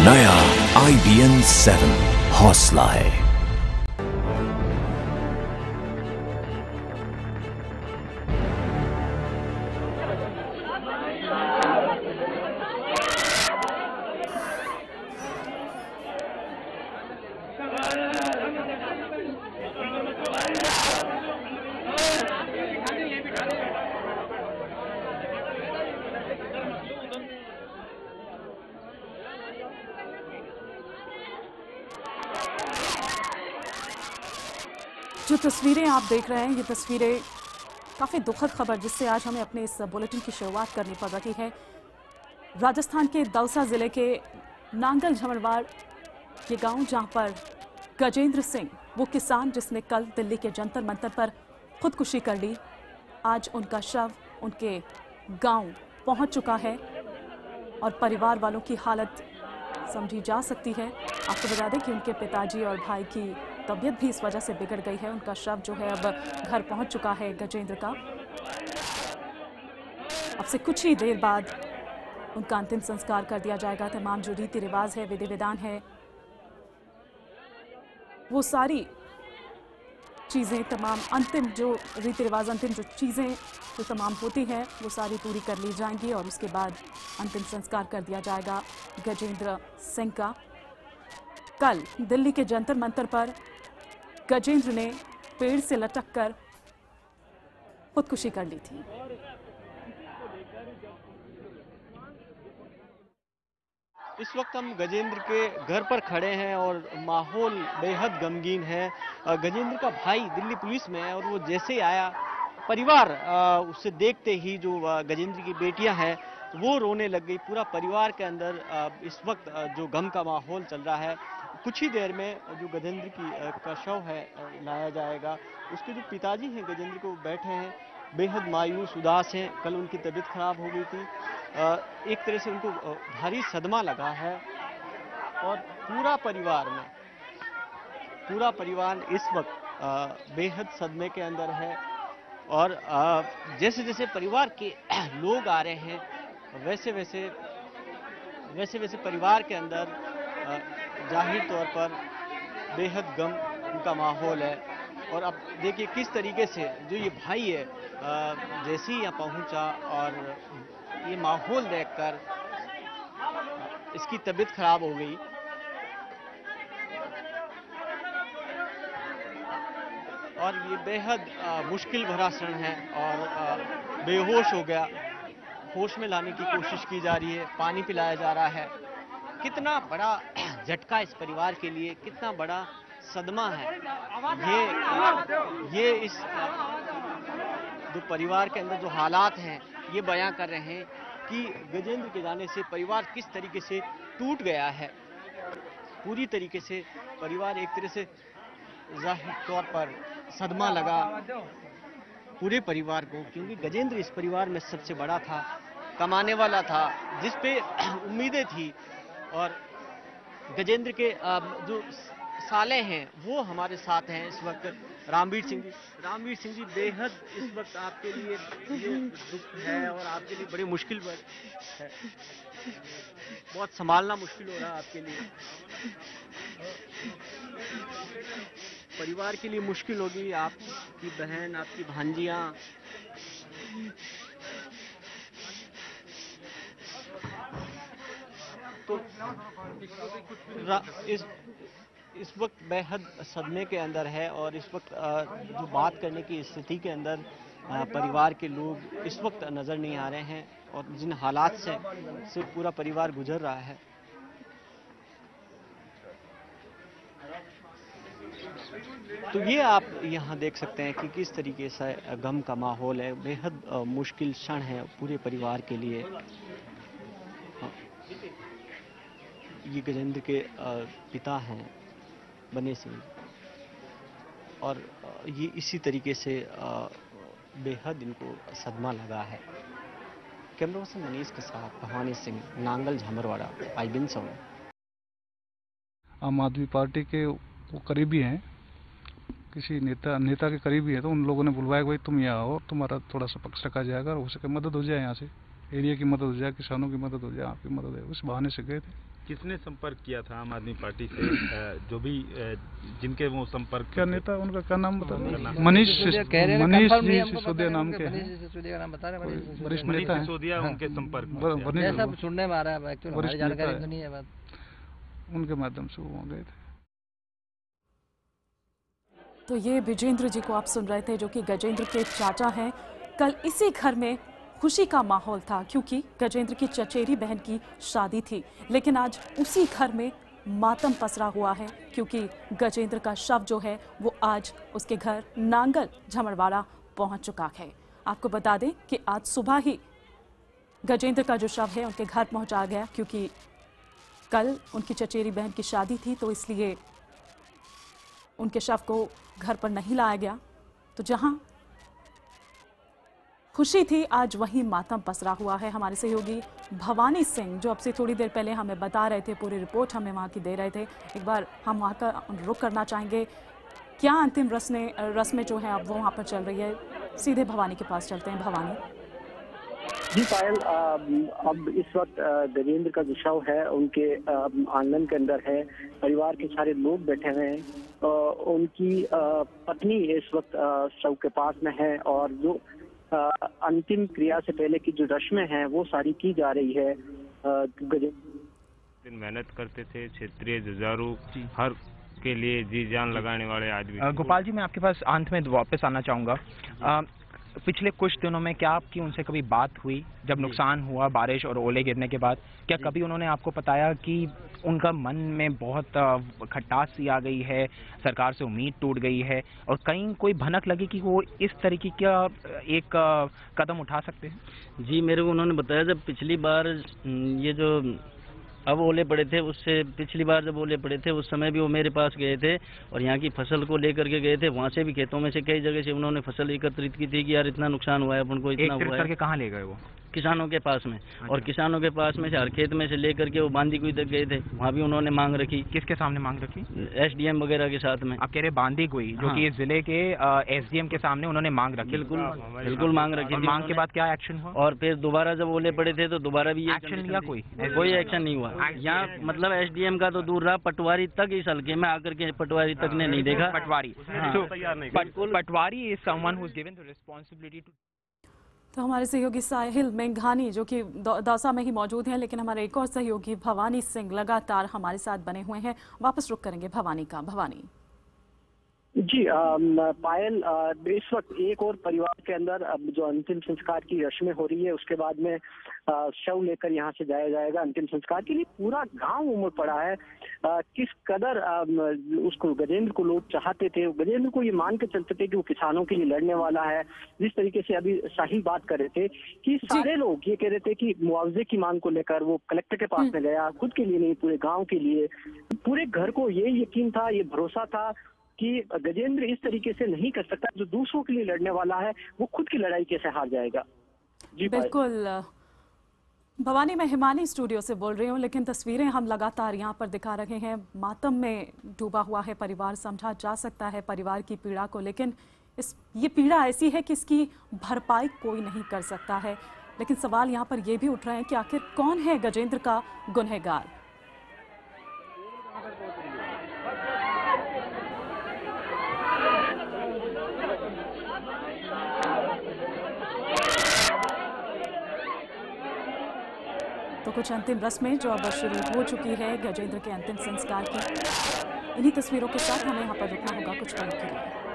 नया IBN 7 हौसला है। जो तस्वीरें आप देख रहे हैं, ये तस्वीरें काफ़ी दुखद खबर जिससे आज हमें अपने इस बुलेटिन की शुरुआत करनी पड़ रही है। राजस्थान के दौसा जिले के नांगल झमरवाड़ ये गांव, जहां पर गजेंद्र सिंह, वो किसान जिसने कल दिल्ली के जंतर मंतर पर खुदकुशी कर ली, आज उनका शव उनके गांव पहुंच चुका है और परिवार वालों की हालत समझी जा सकती है। आपको बता दें कि उनके पिताजी और भाई की तबीयत भी इस वजह से बिगड़ गई है। उनका शव जो है अब घर पहुंच चुका है गजेंद्र का। अब से कुछ ही देर बाद उनका अंतिम संस्कार कर दिया जाएगा। तमाम जो रीति रिवाज है, विधि विधान है, वो सारी चीज़ें, तमाम अंतिम जो रीति रिवाज, अंतिम जो चीज़ें जो तमाम होती हैं, वो सारी पूरी कर ली जाएंगी और उसके बाद अंतिम संस्कार कर दिया जाएगा गजेंद्र सिंह का। कल दिल्ली के जंतर मंतर पर गजेंद्र ने पेड़ से लटककर खुदकुशी कर ली थी। इस वक्त हम गजेंद्र के घर पर खड़े हैं और माहौल बेहद गमगीन है। गजेंद्र का भाई दिल्ली पुलिस में है और वो जैसे ही आया, परिवार उसे देखते ही, जो गजेंद्र की बेटियां हैं वो रोने लग गई। पूरा परिवार के अंदर इस वक्त जो गम का माहौल चल रहा है। कुछ ही देर में जो गजेंद्र का शव है लाया जाएगा। उसके जो पिताजी हैं गजेंद्र को, बैठे हैं, बेहद मायूस, उदास हैं। कल उनकी तबीयत खराब हो गई थी। एक तरह से उनको भारी सदमा लगा है और पूरा परिवार इस वक्त बेहद सदमे के अंदर है। और जैसे जैसे परिवार के लोग आ रहे हैं, वैसे वैसे परिवार के अंदर जाहिर तौर पर बेहद गम का माहौल है। और अब देखिए किस तरीके से जो ये भाई है जैसे ही यहाँ पहुंचा और ये माहौल देखकर इसकी तबीयत खराब हो गई। और ये बेहद मुश्किल भरा क्षण है और बेहोश हो गया। होश में लाने की कोशिश की जा रही है, पानी पिलाया जा रहा है। कितना बड़ा झटका इस परिवार के लिए, कितना बड़ा सदमा है ये इस जो परिवार के अंदर जो हालात हैं ये बयां कर रहे हैं कि गजेंद्र के जाने से परिवार किस तरीके से टूट गया है। पूरी तरीके से परिवार एक तरह से जाहिर तौर पर सदमा लगा पूरे परिवार को, क्योंकि गजेंद्र इस परिवार में सबसे बड़ा था, कमाने वाला था, जिस पे उम्मीदें थी। और गजेंद्र के जो साले हैं वो हमारे साथ हैं इस वक्त। रामवीर सिंह जी बेहद इस वक्त आपके लिए ये दुख है और आपके लिए बड़ी मुश्किल है, बहुत संभालना मुश्किल हो रहा है आपके लिए, परिवार के लिए मुश्किल होगी। आपकी बहन, आपकी भांजियां, तो इस वक्त बेहद सदमे के अंदर है। और इस वक्त जो बात करने की स्थिति के अंदर परिवार के लोग इस वक्त नज़र नहीं आ रहे हैं और जिन हालात से पूरा परिवार गुजर रहा है। तो ये आप यहाँ देख सकते हैं कि किस तरीके से गम का माहौल है। बेहद मुश्किल क्षण है पूरे परिवार के लिए। ये गजेंद्र के पिता हैं बने सिंह, और ये इसी तरीके से बेहद इनको सदमा लगा है। कैमरा पर्सन मनीष के साथ भवानी सिंह, नांगल झमरवाड़ा, IBN 7। आम आदमी पार्टी के वो करीबी हैं, किसी नेता के करीबी है, तो उन लोगों ने बुलवाया भाई तुम यहाँ आओ, तुम्हारा थोड़ा सा पक्ष रखा जाएगा और हो सके मदद हो जाए, यहाँ से एरिया की मदद हो जाए, किसानों की मदद हो जाए, आपकी मदद है। उस बहाने से गए थे। किसने संपर्क किया था आम आदमी पार्टी से? जो भी जिनके वो संपर्क क्या नेता, उनका क्या नाम बता? मनीष सिसोदिया नाम के हैं, वरिष्ठ नेता हैं। सिसोदिया उनके संपर्क सुनने में आ रहा है, हमारी जानकारी तो नहीं है बात। उनके माध्यम से वो गए थे। तो ये विजेंद्र जी को आप सुन रहे थे, जो कि गजेंद्र के चाचा हैं। कल इसी घर में खुशी का माहौल था क्योंकि गजेंद्र की चचेरी बहन की शादी थी, लेकिन आज उसी घर में मातम पसरा हुआ है क्योंकि गजेंद्र का शव जो है वो आज उसके घर नांगल झमड़वाड़ा पहुंच चुका है। आपको बता दें कि आज सुबह ही गजेंद्र का जो शव है उनके घर पहुंचा गया क्योंकि कल उनकी चचेरी बहन की शादी थी, तो इसलिए उनके शव को घर पर नहीं लाया गया। तो जहां खुशी थी आज वहीं मातम पसरा हुआ है। हमारे सहयोगी भवानी सिंह जो अब से थोड़ी देर पहले हमें बता रहे थे, पूरी रिपोर्ट हमें वहां की दे रहे थे। एक बार हम वहां का रुख करना चाहेंगे। क्या अंतिम रस्में जो हैं अब वो वहां पर चल रही है? सीधे भवानी के पास चलते हैं। भवानी जी पायल, अब इस वक्त गजेंद्र का जो शव है उनके आंगन के अंदर है। परिवार के सारे लोग बैठे हुए हैं। उनकी पत्नी इस वक्त शव के पास में है और जो अंतिम क्रिया से पहले की जो रस्में हैं वो सारी की जा रही है। दिन मेहनत करते थे, क्षेत्रीय जुझारू, हर के लिए जी जान लगाने वाले आदमी। गोपाल जी, मैं आपके पास अंत में वापस आना चाहूँगा। पिछले कुछ दिनों में क्या आपकी उनसे कभी बात हुई जब नुकसान हुआ बारिश और ओले गिरने के बाद? क्या कभी उन्होंने आपको बताया कि उनका मन में बहुत खटास सी आ गई है, सरकार से उम्मीद टूट गई है और कहीं कोई भनक लगी कि वो इस तरीके का एक कदम उठा सकते हैं? जी, मेरे को उन्होंने बताया जब पिछली बार ये जो अब ओले पड़े थे, उससे पिछली बार जब ओले पड़े थे उस समय भी वो मेरे पास गए थे और यहाँ की फसल को लेकर के गए थे। वहाँ से भी खेतों में से कई जगह से उन्होंने फसल एकत्रित की थी कि यार इतना नुकसान हुआ है, अपन को इतना हुआ है। कहाँ ले गए वो? किसानों के पास में। और किसानों के पास में से हर खेत में से लेकर के वो बांदी कुई तक गए थे, वहाँ भी उन्होंने मांग रखी। किसके सामने मांग रखी? SDM वगैरह के साथ में। आप कह रहे बांदी कुई, जो कि इस जिले के SDM के सामने उन्होंने मांग रखी? बिल्कुल मांग रखी। मांग के बाद क्या एक्शन हुआ? और फिर दोबारा जब ओले पड़े थे तो दोबारा भी एक्शन लिया? कोई एक्शन नहीं हुआ। यहाँ मतलब SDM का तो दूर रहा, पटवारी तक इस हल्के में आकर के पटवारी तक ने नहीं देखा। Patwari is someone who is given the responsibility to. तो हमारे सहयोगी साहिल मेंघानी जो कि दौसा में ही मौजूद हैं, लेकिन हमारे एक और सहयोगी भवानी सिंह लगातार हमारे साथ बने हुए हैं। वापस रुक करेंगे भवानी का। भवानी जी पायल, इस वक्त एक और परिवार के अंदर अब जो अंतिम संस्कार की रस्में हो रही है उसके बाद में शव लेकर यहाँ से जाया जाएगा अंतिम संस्कार के लिए। पूरा गांव उमड़ पड़ा है। किस कदर उसको गजेंद्र को लोग चाहते थे, गजेंद्र को ये मान के चलते थे कि वो किसानों के लिए लड़ने वाला है। जिस तरीके से अभी साहिल बात कर रहे थे कि सारे लोग ये कह रहे थे कि मुआवजे की मांग को लेकर वो कलेक्टर के पास में गया, खुद के लिए नहीं पूरे गाँव के लिए। पूरे घर को ये यकीन था, ये भरोसा था कि गजेंद्र इस तरीके से नहीं कर सकता। जो दूसरों के लिए लड़ने वाला है वो खुद की लड़ाई कैसे हार जाएगा। जी बिल्कुल भवानी, मैं हिमानी स्टूडियो से बोल रही हूँ, लेकिन तस्वीरें हम लगातार यहाँ पर दिखा रहे हैं। मातम में डूबा हुआ है परिवार। समझा जा सकता है परिवार की पीड़ा को, लेकिन ये पीड़ा ऐसी है कि इसकी भरपाई कोई नहीं कर सकता है। लेकिन सवाल यहाँ पर यह भी उठ रहे हैं कि आखिर कौन है गजेंद्र का गुनहगार? तो कुछ अंतिम रस्में जो अब शुरू हो चुकी है गजेंद्र के अंतिम संस्कार की, इन्हीं तस्वीरों के साथ हमें यहाँ पर रुकना होगा कुछ पल के लिए।